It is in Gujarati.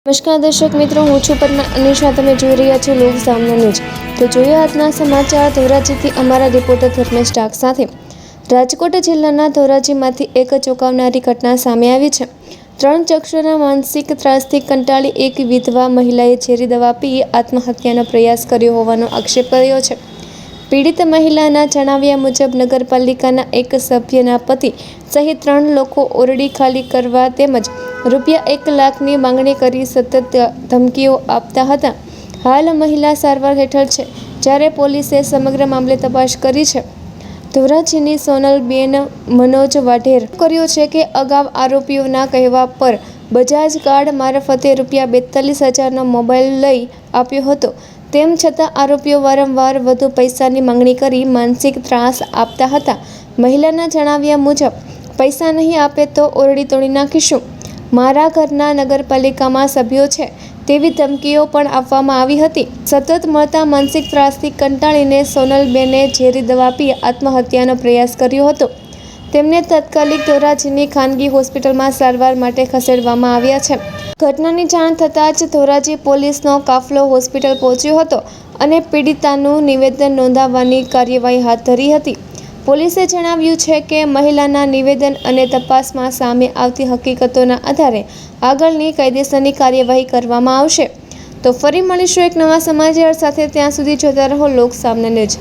નમસ્કાર દર્શક મિત્રો, હું છું પદ્મા અનિશા. તમે જોઈ રહ્યા છો લોક સામના ન્યૂઝ. તો જોઈએ આજના સમાચાર ધોરાજીથી અમારા રિપોર્ટર ધર્મેશ ડાક સાથે. રાજકોટ જિલ્લાના ધોરાજીમાંથી એક ચોંકાવનારી ઘટના સામે આવી છે. 3 ચક્ષુના માનસિક ત્રાસથી કંટાળી એક વિધવા મહિલાએ ઝેરી દવા પી આત્મહત્યાનો પ્રયાસ કર્યો હોવાનો આક્ષેપ કર્યો છે. પીડિત મહિલાના જણાવ્યા મુજબ નગરપાલિકાના એક સભ્યના પતિ સહિત 3 લોકો ઓરડી ખાલી કરવા તેમજ ₹1 લાખની માંગણી કરી સતત ધમકીઓ આપતા હતા. હાલ મહિલા સારવાર હેઠળ છે, જ્યારે પોલીસે સમગ્ર મામલે તપાસ કરી છે. ધોરાજીની સોનલબેન મનોજ વાઢેર કર્યો છે કે અગાઉ આરોપીઓના કહેવા પર બજાજ કાર્ડ મારફતે ₹42,000નો મોબાઈલ લઈ આપ્યો હતો. તેમ છતાં આરોપીઓ વારંવાર વધુ પૈસાની માંગણી કરી માનસિક ત્રાસ આપતા હતા. મહિલાના જણાવ્યા મુજબ, પૈસા નહીં આપે તો ઓરડી તોડી નાખીશું, મારા ઘરના નગરપાલિકામાં સભ્યો છે તેવી ધમકીઓ પણ આપવામાં આવી હતી. સતત મળતા માનસિક ત્રાસથી કંટાળીને સોનલબેને ઝેરી દવા પી આત્મહત્યાનો પ્રયાસ કર્યો હતો. તેમને તાત્કાલિક ધોરાજીની ખાનગી હોસ્પિટલમાં સારવાર માટે ખસેડવામાં આવ્યા છે. ઘટનાની જાણ થતાં જ ધોરાજી પોલીસનો કાફલો હોસ્પિટલ પહોંચ્યો હતો અને પીડિતાનું નિવેદન નોંધાવવાની કાર્યવાહી હાથ ધરી હતી. પોલીસે જણાવ્યું છે કે મહિલાના નિવેદન અને તપાસમાં સામે આવતી હકીકતોના આધારે આગળની કાયદેસરની કાર્યવાહી કરવામાં આવશે. તો ફરી મળીશું એક નવા સમાચાર સાથે. ત્યાં સુધી જોતા રહો લોક સામના ન્યૂઝ.